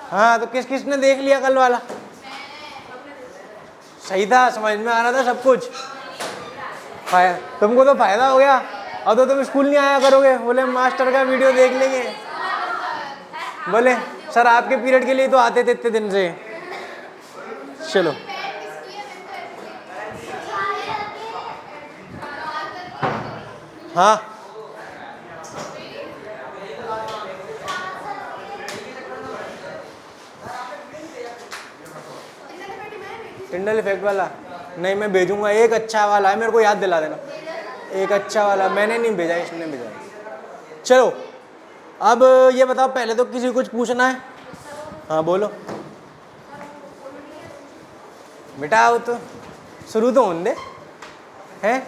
हाँ तो किस किसने देख लिया कल वाला? सही था, समझ में आ रहा था सब कुछ। तुमको तो फायदा हो गया। अब तो तुम स्कूल नहीं आया करोगे, बोले मास्टर का वीडियो देख लेंगे। बोले सर आपके पीरियड के लिए तो आते थे इतने दिन से। चलो हाँ टिंडल इफेक्ट वाला नहीं, मैं भेजूंगा। एक अच्छा वाला है, मेरे को याद दिला देना। एक अच्छा वाला मैंने नहीं भेजा, इसने भेजा। चलो अब ये बताओ, पहले तो किसी को कुछ पूछना है? हाँ बोलो बेटा, आओ तो शुरू तो होने दे। हैं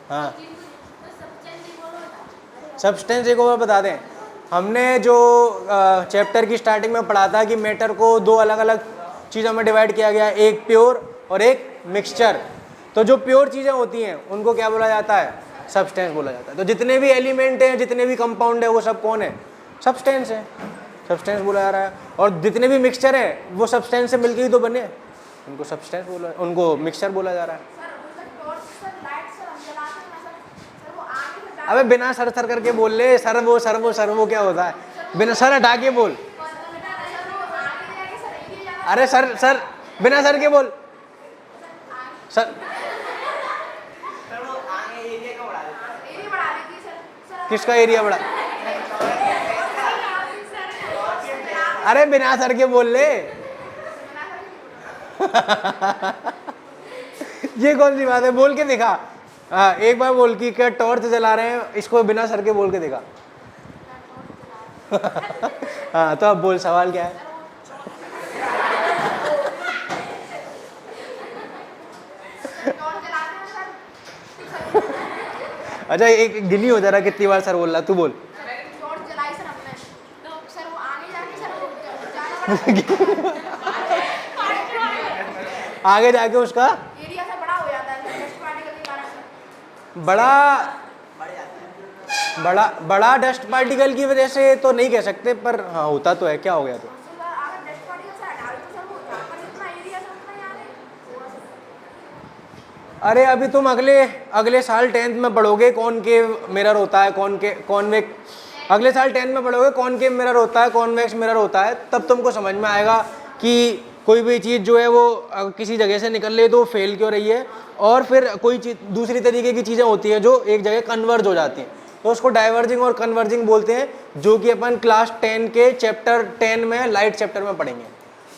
हाँ सब्सटेंस एक और बता दें। हमने जो चैप्टर की स्टार्टिंग में पढ़ा था कि मैटर को दो अलग अलग चीज़ों में डिवाइड किया गया है, एक प्योर और एक मिक्सचर। तो जो प्योर चीज़ें होती हैं उनको क्या बोला जाता है? सब्सटेंस बोला जाता है। तो जितने भी एलिमेंट हैं, जितने भी कंपाउंड है, वो सब कौन है? सब्सटेंस है, सब्सटेंस बोला जा रहा है। और जितने भी मिक्सचर हैं वो सब्सटेंस से मिलकर ही तो बने, उनको सब्सटेंस बोला, उनको मिक्सचर बोला जा रहा है। अबे बिना सर सर करके बोल ले। सर वो क्या होता है? बिना सर हटा के बोल। अरे सर सर बिना सर के बोल। सर किसका एरिया बड़ा? अरे बिना सर के बोल ले। ये कौन सी बात है? बोल के दिखा। हाँ एक बार बोल कि क्या टॉर्च जला रहे हैं, इसको बिना सर के बोल के दिखा। हाँ तो अब बोल, सवाल क्या है? अच्छा एक गिनी हो जा रहा, कितनी बार सर बोल रहा? तू बोल। आगे जाके उसका एरिया से बड़ा हो जाता है, डस्ट पार्टिकल के कारण। बड़ा डस्ट पार्टिकल की वजह से तो नहीं कह सकते, पर हाँ होता तो है। क्या हो गया? तो अरे अभी तुम अगले साल 10th में पढ़ोगे कौन के मिरर होता है, कॉन्वेक्स। अगले साल 10th में पढ़ोगे कौन के मिरर होता है, कॉन्वेक्स मिरर होता है। तब तुमको समझ में आएगा कि कोई भी चीज़ जो है वो किसी जगह से निकल रही है तो वो फेल क्यों रही है। और फिर कोई चीज़ दूसरी तरीके की चीज़ें होती हैं जो एक जगह कन्वर्ज हो जाती हैं, तो उसको डाइवर्जिंग और कन्वर्जिंग बोलते हैं, जो कि अपन क्लास 10 के चैप्टर 10 में लाइट चैप्टर में पढ़ेंगे।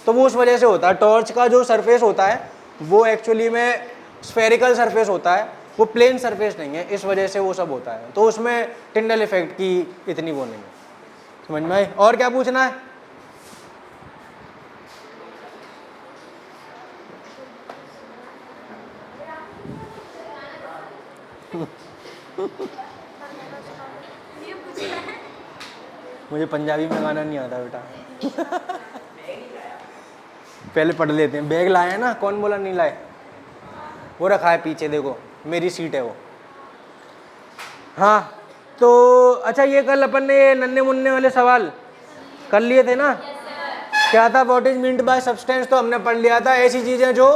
तो वो उस वजह से होता है। टॉर्च का जो सरफेस होता है वो एक्चुअली में स्फेरिकल सरफेस होता है, वो प्लेन सरफेस नहीं है, इस वजह से वो सब होता है। तो उसमें टिंडल इफेक्ट की इतनी वो नहीं है। समझ में आई? और क्या पूछना है? मुझे पंजाबी में गाना नहीं आता बेटा। पहले पढ़ लेते हैं। बैग लाए हैं ना? कौन बोला नहीं लाए? वो रखा है पीछे, देखो मेरी सीट है वो। हाँ तो अच्छा, ये कल अपन ने नन्हे मुन्ने वाले सवाल कर लिए थे ना? क्या था? What is meant by substance, तो हमने पढ़ लिया था। ऐसी चीज़ें जो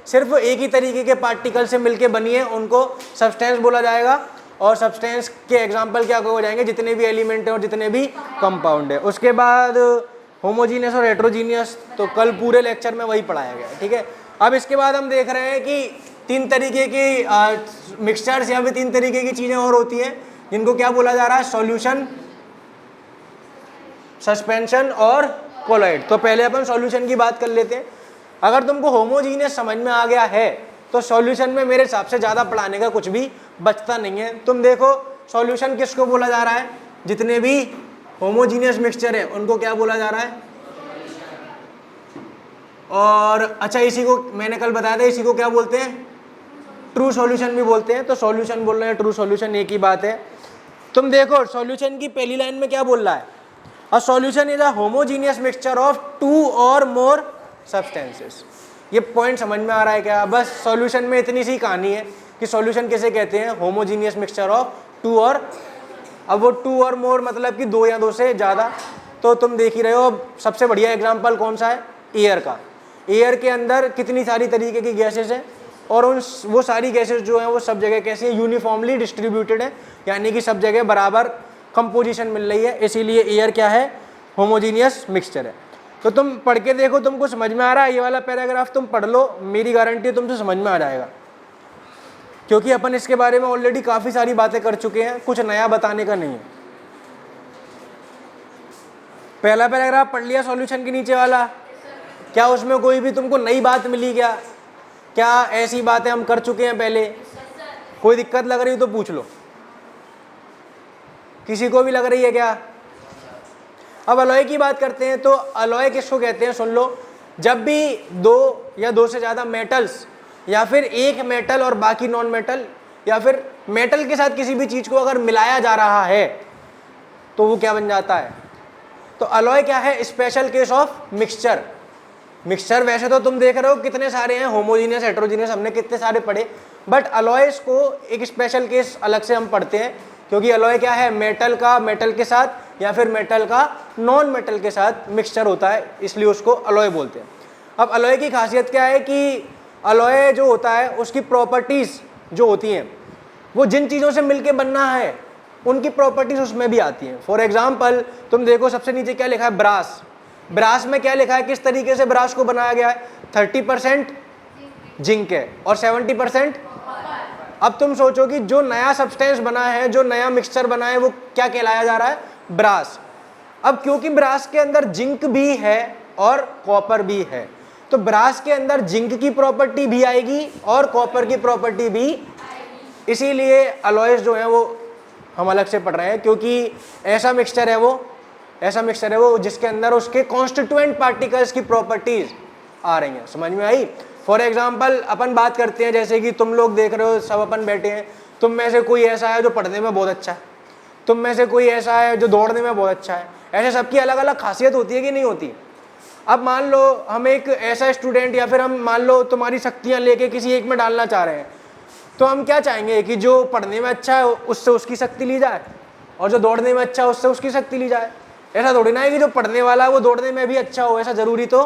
सिर्फ एक ही तरीके के पार्टिकल से मिलके बनी है उनको सब्सटेंस बोला जाएगा। और सब्सटेंस के एग्जाम्पल क्या हो जाएंगे? जितने भी एलिमेंट है और जितने भी कंपाउंड है। उसके बाद होमोजीनियस और हेट्रोजीनियस, तो कल पूरे लेक्चर में वही पढ़ाया गया। ठीक है, अब इसके बाद हम देख रहे हैं कि तीन तरीके की मिक्सचर्स या फिर तीन तरीके की चीज़ें और होती हैं जिनको क्या बोला जा रहा है? सॉल्यूशन, सस्पेंशन और कोलॉइड। तो पहले अपन सॉल्यूशन की बात कर लेते हैं। अगर तुमको होमोजीनियस समझ में आ गया है तो सॉल्यूशन में मेरे हिसाब से ज़्यादा पढ़ाने का कुछ भी बचता नहीं है। तुम देखो सॉल्यूशन किसको बोला जा रहा है? जितने भी होमोजीनियस मिक्सचर है उनको क्या बोला जा रहा है? और अच्छा, इसी को मैंने कल बताया था, इसी को क्या बोलते हैं? ट्रू सॉल्यूशन भी बोलते हैं। तो सॉल्यूशन बोल रहे हैं, ट्रू सॉल्यूशन एक ही बात है। तुम देखो सॉल्यूशन की पहली लाइन में क्या बोल रहा है? A solution is a homogeneous mixture of two or more substances. ये पॉइंट समझ में आ रहा है क्या? बस सॉल्यूशन में इतनी सी कहानी है कि सॉल्यूशन कैसे कहते हैं? होमोजीनियस मिक्सचर ऑफ टू और, अब वो टू और मोर मतलब कि दो या दो से ज़्यादा। तो तुम देख ही रहे हो। अब सबसे बढ़िया एग्जाम्पल कौन सा है? एयर का। एयर के अंदर कितनी सारी तरीके की गैसेस हैं और वो सारी गैसेस जो हैं वो सब जगह कैसी है? यूनिफॉर्मली डिस्ट्रीब्यूटेड है, यानी कि सब जगह बराबर कंपोजिशन मिल रही है, इसीलिए एयर क्या है? होमोजीनियस मिक्सचर है। तो तुम पढ़ के देखो, तुमको समझ में आ रहा है? ये वाला पैराग्राफ तुम पढ़ लो, मेरी गारंटी है तुमसे समझ में आ जाएगा, क्योंकि अपन इसके बारे में ऑलरेडी काफ़ी सारी बातें कर चुके हैं, कुछ नया बताने का नहीं है। पहला पैराग्राफ पढ़ लिया सॉल्यूशन के नीचे वाला, क्या उसमें कोई भी तुमको नई बात मिली? क्या ऐसी बातें हम कर चुके हैं पहले? कोई दिक्कत लग रही हो तो पूछ लो, किसी को भी लग रही है क्या? अब अलॉय की बात करते हैं, तो अलॉय किसको कहते हैं? सुन लो, जब भी दो या दो से ज़्यादा मेटल्स या फिर एक मेटल और बाकी नॉन मेटल या फिर मेटल के साथ किसी भी चीज़ को अगर मिलाया जा रहा है तो वो क्या बन जाता है? तो अलॉय क्या है? Special case of mixture. Mixture वैसे तो तुम देख रहे हो कितने सारे हैं, होमोजीनियस, हेटेरोजीनियस, हमने कितने सारे पढ़े, बट अलॉयस को एक स्पेशल केस अलग से हम पढ़ते हैं, क्योंकि अलॉय क्या है? मेटल का मेटल के साथ या फिर मेटल का नॉन मेटल के साथ मिक्सचर होता है, इसलिए उसको अलॉय बोलते हैं। अब अलॉय की खासियत क्या है कि अलॉय जो होता है उसकी प्रॉपर्टीज़ जो होती हैं वो जिन चीज़ों से मिलके बनना है उनकी प्रॉपर्टीज़ उसमें भी आती हैं। फॉर एग्जाम्पल तुम देखो सबसे नीचे क्या लिखा है? ब्रास। ब्रास में क्या लिखा है? किस तरीके से ब्रास को बनाया गया है? 30% जिंक है और 70%। अब तुम सोचो कि जो नया सब्सटेंस बना है, जो नया मिक्सचर बना है, वो क्या कहलाया जा रहा है? ब्रास। अब क्योंकि ब्रास के अंदर जिंक भी है और कॉपर भी है, तो ब्रास के अंदर जिंक की प्रॉपर्टी भी आएगी और कॉपर की प्रॉपर्टी भी, इसीलिए अलॉयस जो है वो हम अलग से पढ़ रहे हैं, क्योंकि ऐसा मिक्सचर है वो जिसके अंदर उसके कॉन्स्टिट्यूएंट पार्टिकल्स की प्रॉपर्टीज आ रही हैं। समझ में आई? फॉर एग्जाम्पल अपन बात करते हैं, जैसे कि तुम लोग देख रहे हो, सब अपन बैठे हैं, तुम में से कोई ऐसा है जो पढ़ने में बहुत अच्छा है, तुम में से कोई ऐसा है जो दौड़ने में बहुत अच्छा है, ऐसे सबकी अलग अलग खासियत होती है कि नहीं होती? अब मान लो हम एक ऐसा स्टूडेंट या फिर हम मान लो तुम्हारी शक्तियाँ लेके किसी एक में डालना चाह रहे हैं, तो हम क्या चाहेंगे कि जो पढ़ने में अच्छा है उससे उसकी शक्ति ली जाए और जो दौड़ने में अच्छा है उससे उसकी शक्ति ली जाए। ऐसा थोड़ी ना है कि जो पढ़ने वाला है वो दौड़ने में भी अच्छा हो, ऐसा ज़रूरी तो।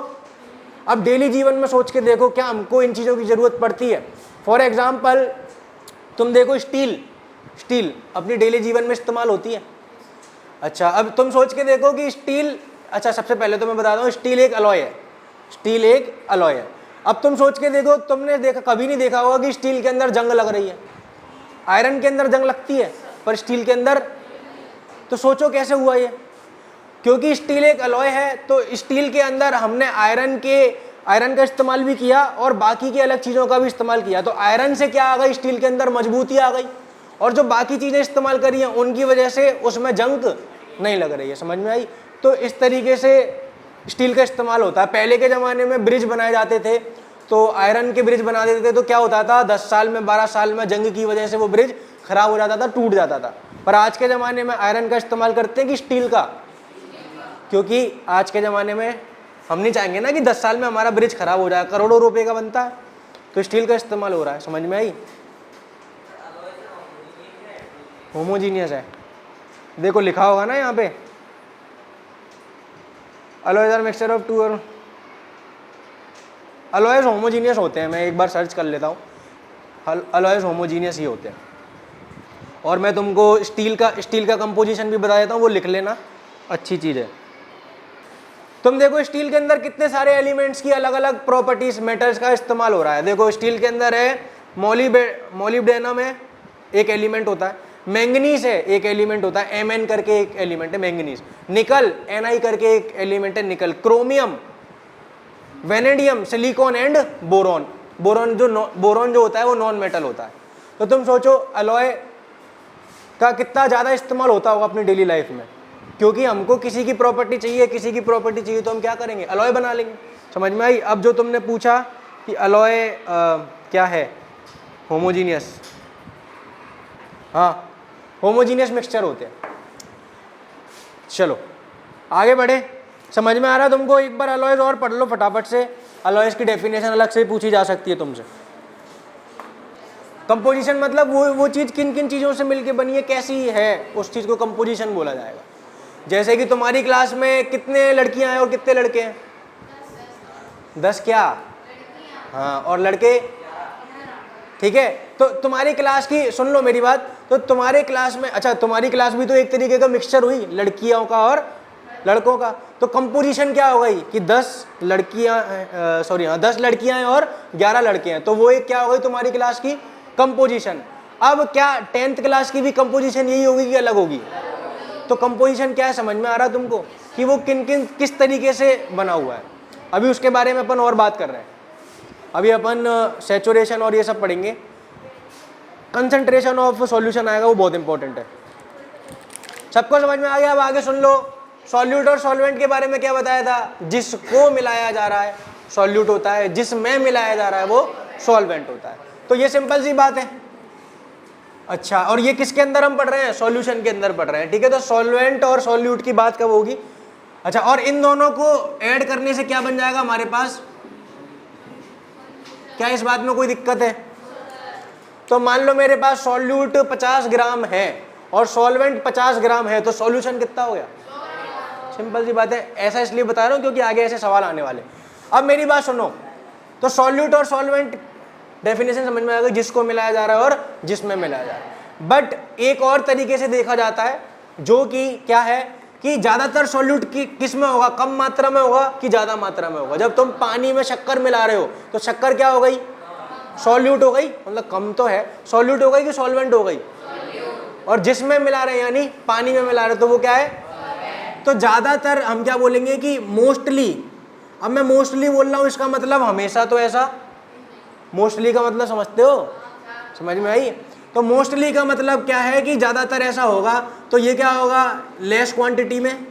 अब डेली जीवन में सोच के देखो, क्या हमको इन चीज़ों की ज़रूरत पड़ती है? फॉर एग्जाम्पल तुम देखो स्टील अपनी डेली जीवन में इस्तेमाल होती है। अच्छा, अब तुम सोच के देखो कि स्टील, अच्छा सबसे पहले तो मैं बता दूँ, स्टील एक अलॉय है। अब तुम सोच के देखो, तुमने देखा, कभी नहीं देखा होगा कि स्टील के अंदर जंग लग रही है। आयरन के अंदर जंग लगती है पर स्टील के अंदर, तो सोचो कैसे हुआ ये? क्योंकि स्टील एक अलॉय है, तो स्टील के अंदर हमने आयरन का इस्तेमाल भी किया और बाकी की अलग चीज़ों का भी इस्तेमाल किया, तो आयरन से क्या आ गई? स्टील के अंदर मजबूती आ गई, और जो बाकी चीज़ें इस्तेमाल करी हैं उनकी वजह से उसमें जंग नहीं लग रही है। समझ में आई? तो इस तरीके से स्टील का इस्तेमाल होता है। पहले के ज़माने में ब्रिज बनाए जाते थे, तो आयरन के ब्रिज बना देते थे, तो क्या होता था? 10 साल में 12 साल में जंग की वजह से वो ब्रिज खराब हो जाता था, टूट जाता था। पर आज के ज़माने में आयरन का इस्तेमाल करते हैं कि स्टील का? क्योंकि आज के ज़माने में हम नहीं चाहेंगे ना कि 10 साल में हमारा ब्रिज खराब हो जाए, करोड़ों रुपए का बनता है, तो स्टील का इस्तेमाल हो रहा है। समझ में आई? होमोजीनियस है, देखो लिखा होगा ना यहाँ पे, alloys are mixture of two और अलॉयज होमोजीनियस होते हैं। मैं एक बार सर्च कर लेता हूँ, अलॉयज होमोजीनियस ही होते हैं। और मैं तुमको स्टील का कंपोजिशन भी बता देता हूँ, वो लिख लेना, अच्छी चीज़ है। तुम देखो स्टील के अंदर कितने सारे एलिमेंट्स की अलग अलग प्रॉपर्टीज, मेटल्स का इस्तेमाल हो रहा है। देखो स्टील के अंदर है मोलिब्डेनम है, एक एलिमेंट होता है, मैंगनीज है, एक एलिमेंट होता है, Mn करके एक एलिमेंट है मैंगनीज, निकल Ni करके एक एलिमेंट है निकल, chromium, vanadium, silicon and boron. Boron जो होता है वो नॉन मेटल होता है। तो तुम सोचो अलॉय का कितना ज़्यादा इस्तेमाल होता होगा अपनी डेली लाइफ में, क्योंकि हमको किसी की प्रॉपर्टी चाहिए तो हम क्या करेंगे? अलॉय बना लेंगे। समझ में आई? अब जो तुमने पूछा कि अलॉय क्या है? होमोजीनियस, हाँ होमोजीनियस मिक्सचर होते हैं। चलो आगे बढ़े, समझ में आ रहा है तुमको? एक बार अलॉयज और पढ़ लो फटाफट से, अलॉयज की डेफिनेशन अलग से पूछी जा सकती है तुमसे। कंपोजिशन मतलब वो चीज़ किन किन चीज़ों से मिलके बनी है, कैसी है, उस चीज़ को कंपोजिशन बोला जाएगा। जैसे कि तुम्हारी क्लास में कितने लड़कियां हैं और कितने लड़के हैं? 10 क्या? हाँ, और लड़के? ठीक है, तो तुम्हारी क्लास की, सुन लो मेरी बात, तो तुम्हारे क्लास में, अच्छा तुम्हारी क्लास भी तो एक तरीके का मिक्सचर हुई लड़कियों का और लड़कों का, तो कंपोजिशन क्या हो गई कि 10 लड़कियां, सॉरी हाँ 10 लड़कियां हैं और 11 लड़के हैं, तो वो एक क्या हो गई तुम्हारी क्लास की कंपोजिशन। अब क्या 10th क्लास की भी कंपोजिशन यही होगी कि अलग होगी? तो कंपोजिशन क्या है समझ में आ रहा है तुमको कि वो किन किन किस तरीके से बना हुआ है? अभी उसके बारे में अपन और बात कर रहे हैं। अभी अपन सैचुरेशन और ये सब पढ़ेंगे। कंसंट्रेशन ऑफ सॉल्यूशन आएगा, वो बहुत इंपॉर्टेंट है। सबको समझ में आ गया? अब आगे सुन लो, सॉल्यूट और सॉल्वेंट के बारे में क्या बताया था? जिसको मिलाया जा रहा है सॉल्यूट होता है, जिसमें मिलाया जा रहा है वो सॉल्वेंट होता है। तो ये सिंपल सी बात है। अच्छा, और ये किसके अंदर हम पढ़ रहे हैं? सॉल्यूशन के अंदर पढ़ रहे हैं, ठीक है। तो सॉल्वेंट और सॉल्यूट की बात कब होगी? अच्छा, और इन दोनों को ऐड करने से क्या बन जाएगा हमारे पास? क्या इस बात में कोई दिक्कत है? तो मान लो मेरे पास सॉल्यूट 50 ग्राम है और सॉल्वेंट 50 ग्राम है, तो सॉल्यूशन कितना हो गया? सिंपल सी बात है। ऐसा इसलिए बता रहा हूं क्योंकि आगे ऐसे सवाल आने वाले। अब मेरी बात सुनो, तो सॉल्यूट और सॉल्वेंट डेफिनेशन समझ में आ गई, जिसको मिलाया जा रहा है और जिसमें मिलाया जा रहा है। बट एक और तरीके से देखा जाता है, जो कि क्या है कि ज्यादातर सॉल्यूट की किस में होगा? कम मात्रा में होगा कि ज्यादा मात्रा में होगा? जब तुम पानी में शक्कर मिला रहे हो तो शक्कर क्या हो गई? सॉल्यूट हो गई, मतलब कम तो है, सॉल्यूट हो गई कि सॉल्वेंट हो गई? और जिसमें मिला रहे हैं यानी पानी में मिला रहे तो वो क्या है? तो ज्यादातर हम क्या बोलेंगे कि मोस्टली। अब मैं मोस्टली बोल रहा हूं, इसका मतलब हमेशा तो ऐसा, मोस्टली का मतलब समझते हो? समझ में आई? तो मोस्टली का मतलब क्या है कि ज्यादातर ऐसा होगा, तो ये क्या होगा? लेस क्वांटिटी में,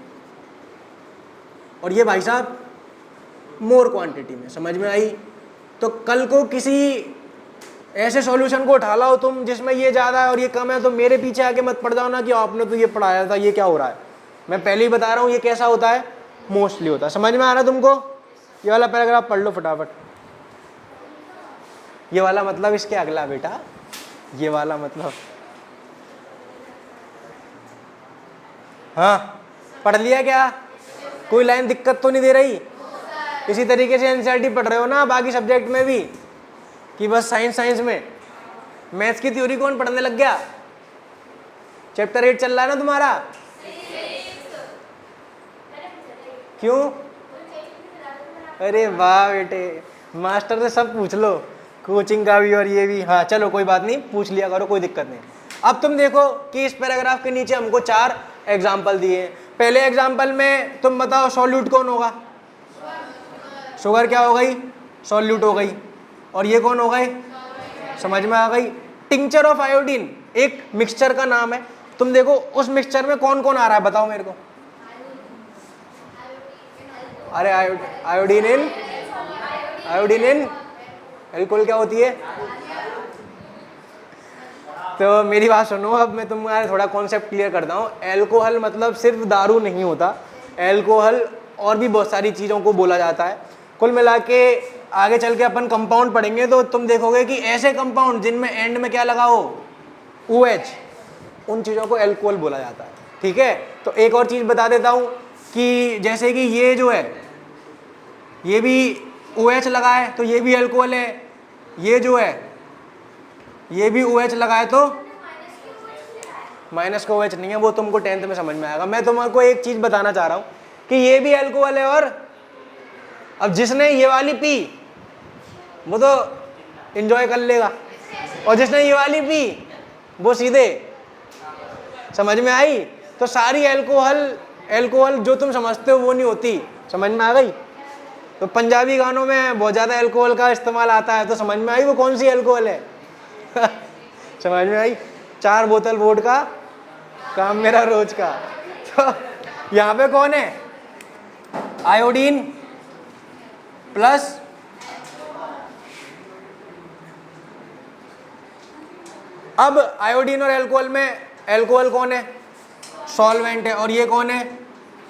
और ये भाई साहब मोर क्वांटिटी में। समझ में आई? तो कल को किसी ऐसे सॉल्यूशन को उठा लाओ तुम जिसमें ये ज्यादा है और ये कम है, तो मेरे पीछे आके मत पड़ जाओ ना कि आपने तो ये पढ़ाया था, ये क्या हो रहा है। मैं पहले ही बता रहा हूँ ये कैसा होता है, मोस्टली होता है। समझ में आ रहा है तुमको? ये वाला पैराग्राफ पढ़ लो फटाफट। ये वाला मतलब इसके अगला बेटा, ये वाला मतलब, हाँ पढ़ लिया क्या? कोई लाइन दिक्कत तो नहीं दे रही? इसी तरीके से एनसीईआरटी पढ़ रहे हो ना बाकी सब्जेक्ट में भी, कि बस साइंस में? मैथ्स की थ्योरी कौन पढ़ने लग गया? चैप्टर 8 चल रहा है ना तुम्हारा? क्यों? अरे वाह बेटे, मास्टर से सब पूछ लो, कोचिंग का भी और ये भी। हाँ चलो कोई बात नहीं, पूछ लिया करो, कोई दिक्कत नहीं। अब तुम देखो कि इस पैराग्राफ के नीचे हमको 4 एग्जाम्पल दिए हैं। पहले एग्जाम्पल में तुम बताओ सॉल्यूट कौन होगा? शुगर क्या हो गई? सॉल्यूट हो गई। और ये कौन हो गए? समझ में आ गई? टिंचर ऑफ आयोडीन एक मिक्सचर का नाम है। तुम देखो उस मिक्सचर में कौन कौन आ रहा है, बताओ मेरे को। अरे आयोडीन इन एल्कोहल क्या होती है? तो मेरी बात सुनो, अब मैं तुम्हारा थोड़ा कॉन्सेप्ट क्लियर करता हूँ। एल्कोहल मतलब सिर्फ दारू नहीं होता, एल्कोहल और भी बहुत सारी चीज़ों को बोला जाता है। कुल मिला के आगे चल के अपन कंपाउंड पढ़ेंगे तो तुम देखोगे कि ऐसे कंपाउंड जिनमें एंड में क्या लगा हो, OH, उन चीज़ों को एल्कोहल बोला जाता है। ठीक है, तो एक और चीज़ बता देता हूँ कि जैसे कि ये जो है ये भी OH लगा है तो ये भी एल्कोहल है, ये जो है ये भी OH लगा है तो माइनस का OH नहीं है, वो तुमको 10th में समझ में आएगा। मैं तुमको एक चीज़ बताना चाह रहा हूँ कि ये भी एल्कोहल है, और अब जिसने ये वाली पी वो तो एंजॉय कर लेगा, और जिसने ये वाली पी वो सीधे। समझ में आई? तो सारी एल्कोहल जो तुम समझते हो वो नहीं होती। समझ में आ गई? तो पंजाबी गानों में बहुत ज़्यादा एल्कोहल का इस्तेमाल आता है, तो समझ में आई वो कौन सी एल्कोहल है? समझ में आई? 4 बोतल वोडका काम मेरा रोज का। तो यहाँ पे कौन है? आयोडीन प्लस अब आयोडीन और एल्कोहल में एल्कोहल कौन है? सॉल्वेंट है, और ये कौन है?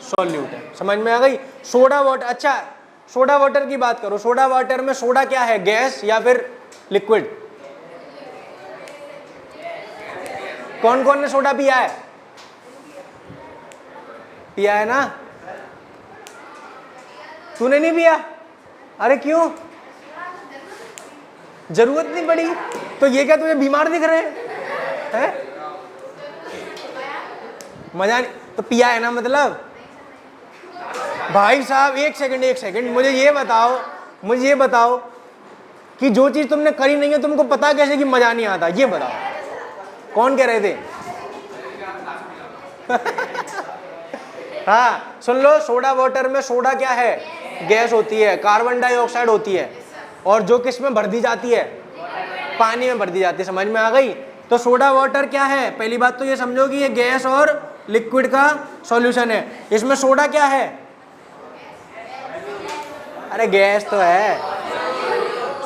सॉल्यूट है। समझ में आ गई? सोडा वाटर, अच्छा सोडा वाटर की बात करो, सोडा वाटर में सोडा क्या है, गैस या फिर लिक्विड? कौन कौन ने सोडा पिया है? पिया है ना? तूने नहीं पिया? अरे क्यों? जरूरत नहीं पड़ी? तो ये क्या तुझे बीमार दिख रहे हैं? मजा नहीं तो पिया है ना मतलब? भाई साहब एक सेकंड, मुझे ये बताओ कि जो चीज तुमने करी नहीं है तुमको पता कैसे कि मजा नहीं आता? ये बताओ, कौन कह रहे थे? हाँ सुन लो, सोडा वाटर में सोडा क्या है? गैस होती है, कार्बन डाइऑक्साइड होती है, और जो किस में भर दी जाती है? पानी में भर दी जाती है। समझ में आ गई? तो सोडा वाटर क्या है? पहली बात तो ये समझो कि ये गैस और लिक्विड का सॉल्यूशन है। इसमें सोडा क्या है? अरे गैस तो है।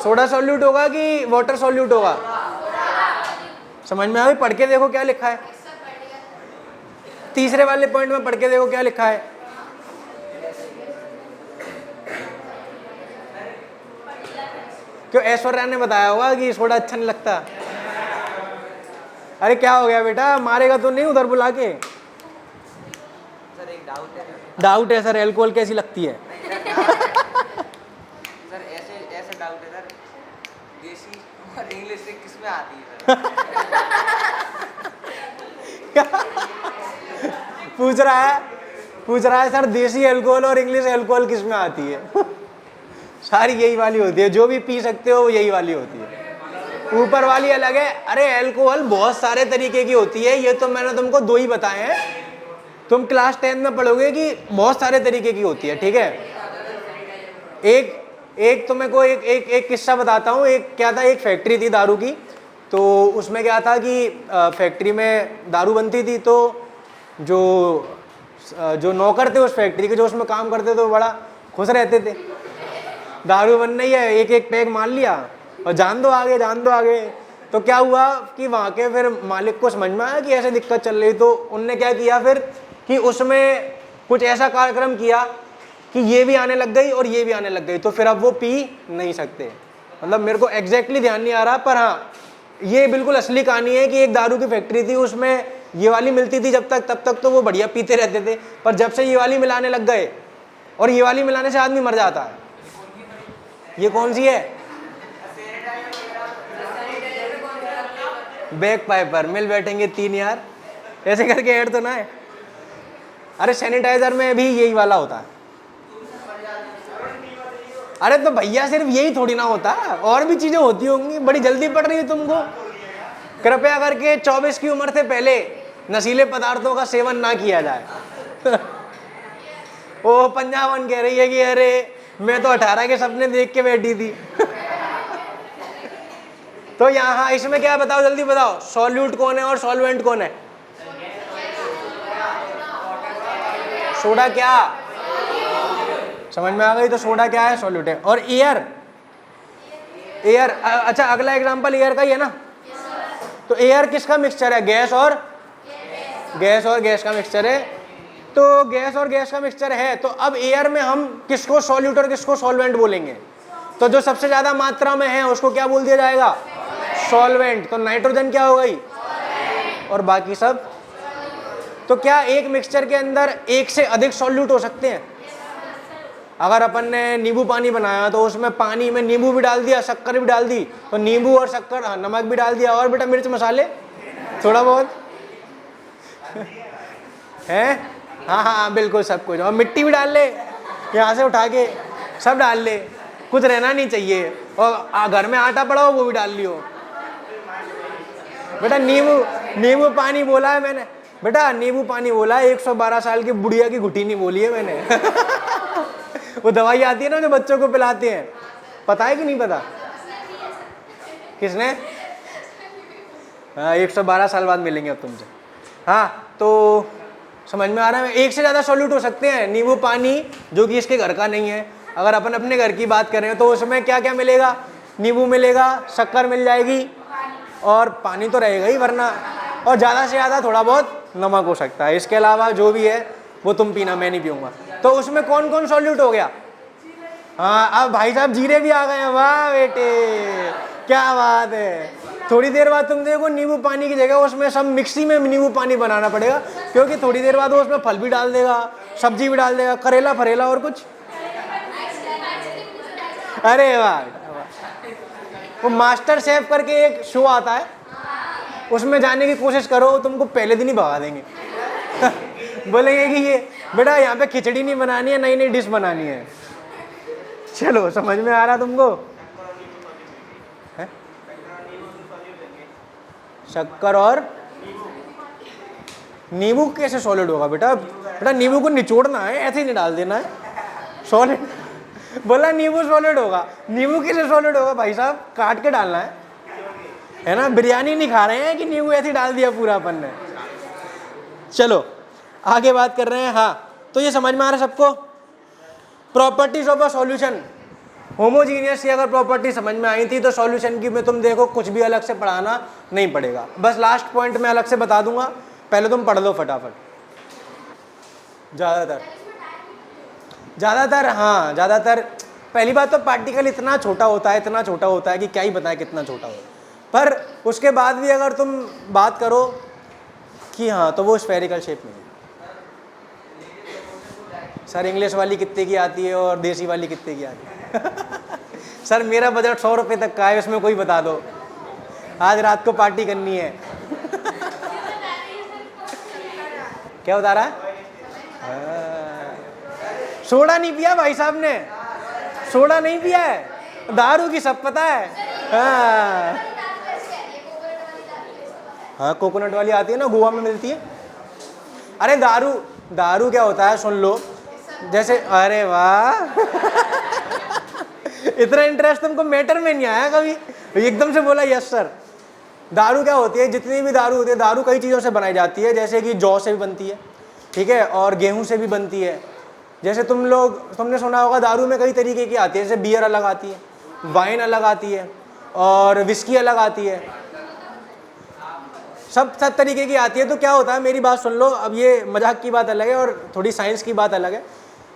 सोडा सॉल्यूट होगा कि वाटर सॉल्यूट होगा? समझ में आ गई? पढ़ के देखो क्या लिखा है, तीसरे वाले पॉइंट में पढ़ के देखो क्या लिखा है। क्यों ऐश्वर्या ने बताया होगा कि सोडा अच्छा नहीं लगता? अरे क्या हो गया बेटा, मारेगा तो नहीं उधर बुला के? सर एक डाउट है सर, अल्कोहल कैसी लगती है? सर ऐसे डाउट है सर, देसी और इंग्लिश से किस में आती है सर? पूछ रहा है सर, देसी अल्कोहल और इंग्लिश अल्कोहल किस में आती है? सारी यही वाली होती है, जो भी पी सकते हो वो यही वाली होती है, ऊपर वाली अलग है। अरे अल्कोहल बहुत सारे तरीके की होती है, ये तो मैंने तुमको दो ही बताए हैं, तुम क्लास 10 में पढ़ोगे कि बहुत सारे तरीके की होती है। ठीक है, एक तुम्हें को एक किस्सा बताता हूँ। एक क्या था, एक फैक्ट्री थी दारू की, तो उसमें क्या था कि फैक्ट्री में दारू बनती थी, तो जो नौकर थे उस फैक्ट्री के, जो उसमें काम करते थे, वो बड़ा खुश रहते थे। दारू बन रही है, एक एक पैक मार लिया और जान दो आगे। तो क्या हुआ कि वहाँ के फिर मालिक को समझ में आया कि ऐसे दिक्कत चल रही, तो उनने क्या किया फिर कि उसमें कुछ ऐसा कार्यक्रम किया कि ये भी आने लग गई और ये भी आने लग गई, तो फिर अब वो पी नहीं सकते। मतलब मेरे को एग्जैक्टली ध्यान नहीं आ रहा, पर हाँ ये बिल्कुल असली कहानी है कि एक दारू की फैक्ट्री थी, उसमें ये वाली मिलती थी तब तक तो वो बढ़िया पीते रहते थे, पर जब से ये वाली मिलाने लग गए, और ये वाली मिलाने से आदमी मर जाता है। ये कौन सी है? बैक पाइपर, मिल बैठेंगे तीन यार, ऐसे करके ऐड तो ना है। अरे सैनिटाइजर में भी यही वाला होता है। अरे तो भैया सिर्फ यही थोड़ी ना होता, और भी चीजें होती होंगी। बड़ी जल्दी पड़ रही है तुमको। कृपया करके 24 की उम्र से पहले नशीले पदार्थों का सेवन ना किया जाए। ओ पंजाबन कह रही है कि अरे मैं तो 18 के सपने देख के बैठी थी। तो यहाँ इसमें क्या बताओ, जल्दी बताओ, सॉल्यूट कौन है और सॉल्वेंट कौन है? सोडा क्या? समझ में आ गई? तो सोडा क्या है? सॉल्यूट है। और एयर, अच्छा अगला एग्जांपल एयर का ही है ना। तो एयर किसका मिक्सचर है? गैस और गैस का मिक्सचर है। तो गैस और गैस का मिक्सचर है, तो अब एयर में हम किसको सॉल्यूट और किसको सॉल्वेंट बोलेंगे? तो जो सबसे ज्यादा मात्रा में है उसको क्या बोल दिया जाएगा? सॉल्वेंट। तो नाइट्रोजन क्या हो गई? और बाकी सब। तो क्या एक मिक्सचर के अंदर एक से अधिक सॉल्यूट हो सकते हैं? अगर अपन ने नींबू पानी बनाया तो उसमें पानी में नींबू भी डाल दिया, शक्कर भी डाल दी, तो नींबू और शक्कर, नमक भी डाल दिया, और बेटा मिर्च मसाले थोड़ा बहुत है। हाँ बिल्कुल सब कुछ, और मिट्टी भी डाल ले, यहाँ से उठा के सब डाल ले, कुछ रहना नहीं चाहिए। और घर में आटा पड़ा हो वो भी डाल लियो। बेटा नींबू पानी बोला है मैंने, बेटा नींबू पानी बोला है, 112 साल की बुढ़िया की घुटी नहीं बोली है मैंने। वो दवाई आती है ना जो बच्चों को पिलाते हैं, पता है कि नहीं पता? किसने? हाँ 112 साल बाद मिलेंगे अब तुमसे। हाँ तो समझ में आ रहा है? एक से ज़्यादा सॉल्यूट हो सकते हैं। नींबू पानी जो कि इसके घर का नहीं है, अगर अपन अपने घर की बात करें तो उसमें क्या क्या मिलेगा? नींबू मिलेगा, शक्कर मिल जाएगी, और पानी तो रहेगा ही वरना, और ज़्यादा से ज़्यादा थोड़ा बहुत नमक हो सकता है। इसके अलावा जो भी है वो तुम पीना, मैं नहीं पीऊँगा। तो उसमें कौन कौन सॉल्यूट हो गया? हाँ अब भाई साहब जीरे भी आ गए हैं। वाह बेटे क्या बात है। थोड़ी देर बाद तुम देखो नींबू पानी की जगह उसमें सब मिक्सी में नींबू पानी बनाना पड़ेगा, क्योंकि थोड़ी देर बाद वो उसमें फल भी डाल देगा सब्जी भी डाल देगा, करेला फरेला और कुछ। अरे वाह, वो मास्टर शेफ करके एक शो आता है, उसमें जाने की कोशिश करो, तुमको पहले दिन ही भगा देंगे। बोलेंगे कि ये बेटा यहाँ पे खिचड़ी नहीं बनानी है, नई नई डिश बनानी है। चलो समझ में आ रहा तुमको? है? शक्कर और नींबू कैसे सॉलिड होगा बेटा? बेटा नींबू को निचोड़ना है, ऐसे ही नहीं डाल देना है सॉलिड। बोला नींबू सॉलिड होगा, नींबू कैसे सॉलिड होगा भाई साहब? काट के डालना है ना? बिरयानी नहीं खा रहे हैं कि नींबू ऐसे ही डाल दिया पूरा अपन ने। चलो आगे बात कर रहे हैं। हाँ, तो ये समझ में आ रहा है सबको? Properties of a solution, homogeneous की अगर प्रॉपर्टी समझ में आई थी तो सॉल्यूशन की में तुम देखो कुछ भी अलग से पढ़ाना नहीं पड़ेगा, बस लास्ट पॉइंट में अलग से बता दूंगा, पहले तुम पढ़ लो फटाफट। ज़्यादातर पहली बात तो पार्टिकल इतना छोटा होता है कि क्या ही बताएं कितना छोटा हो, पर उसके बाद भी अगर तुम बात करो कि हाँ तो वो स्फेरिकल शेप में। सर इंग्लिश वाली कितने की आती है और देसी वाली कितने की आती है? सर मेरा बजट 100 रुपये तक का है, उसमें कोई बता दो, आज रात को पार्टी करनी है। क्या बता रहा है? सोडा नहीं पिया भाई साहब ने, सोडा नहीं पिया है, दारू की सब पता है। हाँ कोकोनट वाली आती है ना, गोवा में मिलती है। अरे दारू क्या होता है सुन लो, जैसे अरे वाह इतना इंटरेस्ट तुमको मैटर में नहीं आया कभी, एकदम से बोला यस सर। दारू क्या होती है? जितनी भी दारू होती है, दारू कई चीज़ों से बनाई जाती है, जैसे कि जौ से भी बनती है, ठीक है, और गेहूं से भी बनती है। जैसे तुमने सुना होगा दारू में कई तरीके की आती है, जैसे बियर अलग आती है, वाइन अलग आती है, और विस्की अलग आती है, सब तरीके की आती है। तो क्या होता है, मेरी बात सुन लो, अब ये मजाक की बात अलग है और थोड़ी साइंस की बात अलग है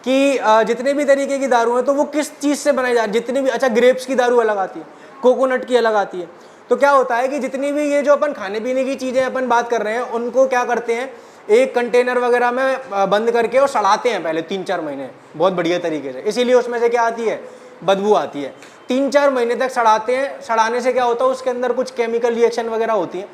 कि जितने भी तरीके की दारू है तो वो किस चीज़ से बनाई जाती है। जितनी भी, अच्छा ग्रेप्स की दारू अलग आती है, कोकोनट की अलग आती है। तो क्या होता है कि जितनी भी ये जो अपन खाने पीने की चीज़ें अपन बात कर रहे हैं, उनको क्या करते हैं, एक कंटेनर वगैरह में बंद करके और सड़ाते हैं पहले 3-4 महीने बहुत बढ़िया तरीके से, इसीलिए उसमें से क्या आती है, बदबू आती है। 3-4 महीने तक सड़ाते हैं, सड़ाने से क्या होता है, उसके अंदर कुछ केमिकल रिएक्शन वगैरह होती है,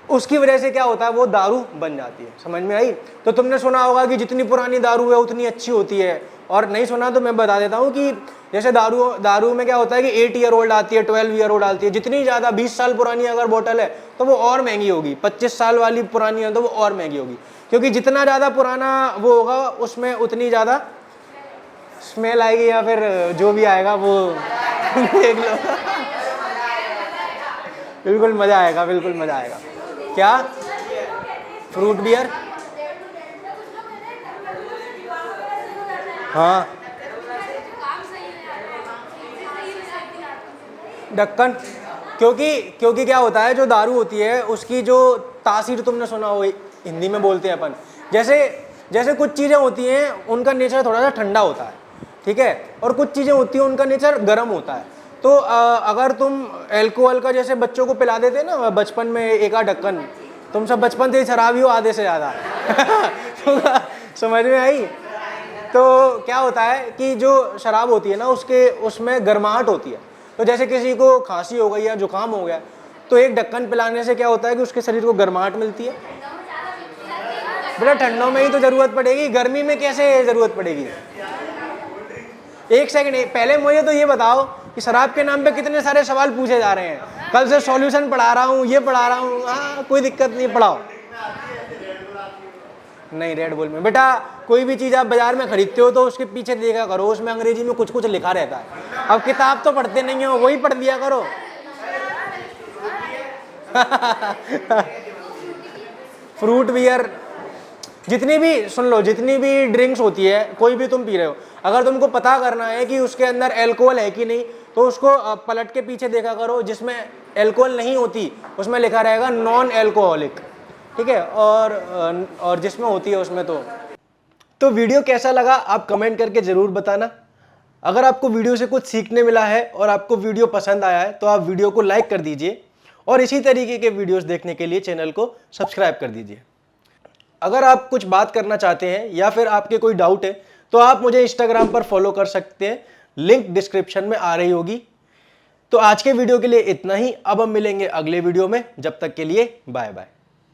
उसकी वजह से क्या होता है, वो दारू बन जाती है। समझ में आई? तो तुमने सुना होगा कि जितनी पुरानी दारू है उतनी अच्छी होती है, और नहीं सुना तो मैं बता देता हूँ कि जैसे दारू में क्या होता है कि 8 ईयर ओल्ड आती है, 12 ईयर ओल्ड आती है। जितनी ज़्यादा 20 साल पुरानी अगर बोतल है तो वो और महंगी होगी, 25 साल वाली पुरानी है तो वो और महंगी होगी, क्योंकि जितना ज़्यादा पुराना वो होगा उसमें उतनी ज़्यादा स्मेल आएगी, या फिर जो भी आएगा वो देख लो। बिल्कुल मज़ा आएगा, बिल्कुल मज़ा आएगा। क्या फ्रूट बियर? हाँ ढक्कन, क्योंकि क्या होता है, जो दारू होती है उसकी जो तासीर, तुमने सुना हो, हिंदी में बोलते हैं अपन, जैसे कुछ चीज़ें होती हैं उनका नेचर थोड़ा सा ठंडा होता है, ठीक है, और कुछ चीज़ें होती हैं उनका नेचर गर्म होता है। तो अगर तुम एल्कोहल का जैसे बच्चों को पिला देते ना बचपन में एक आध ढक्कन, तुम सब बचपन से ही शराबी हो आधे से ज़्यादा। समझ में आई? तो क्या होता है कि जो शराब होती है ना उसमें गर्माहट होती है। तो जैसे किसी को खांसी हो गई या जुकाम हो गया तो एक ढक्कन पिलाने से क्या होता है कि उसके शरीर को गर्माहट मिलती है। बेटा ठंडों में ही तो ज़रूरत पड़ेगी, गर्मी में कैसे ज़रूरत पड़ेगी? एक सेकंड, पहले मुझे तो ये बताओ कि शराब के नाम पे कितने सारे सवाल पूछे जा रहे हैं। कल से सॉल्यूशन पढ़ा रहा हूँ, ये पढ़ा रहा हूँ, हाँ कोई दिक्कत नहीं, पढ़ाओ। नहीं रेड बुल में बेटा कोई भी चीज़ आप बाजार में खरीदते हो तो उसके पीछे देखा करो, उसमें अंग्रेजी में कुछ कुछ लिखा रहता है। अब किताब तो पढ़ते नहीं हो, वही पढ़ दिया करो। फ्रूट बियर, जितनी भी सुन लो, जितनी भी ड्रिंक्स होती है, कोई भी तुम पी रहे हो, अगर तुमको पता करना है कि उसके अंदर अल्कोहल है कि नहीं तो उसको पलट के पीछे देखा करो, जिसमें अल्कोहल नहीं होती उसमें लिखा रहेगा नॉन अल्कोहलिक, ठीक है, और जिसमें होती है उसमें तो वीडियो कैसा लगा आप कमेंट करके ज़रूर बताना। अगर आपको वीडियो से कुछ सीखने मिला है और आपको वीडियो पसंद आया है तो आप वीडियो को लाइक कर दीजिए और इसी तरीके के वीडियोस देखने के लिए चैनल को सब्सक्राइब कर दीजिए। अगर आप कुछ बात करना चाहते हैं या फिर आपके कोई डाउट है तो आप मुझे इंस्टाग्राम पर फॉलो कर सकते हैं, लिंक डिस्क्रिप्शन में आ रही होगी। तो आज के वीडियो के लिए इतना ही, अब हम मिलेंगे अगले वीडियो में, जब तक के लिए बाय बाय।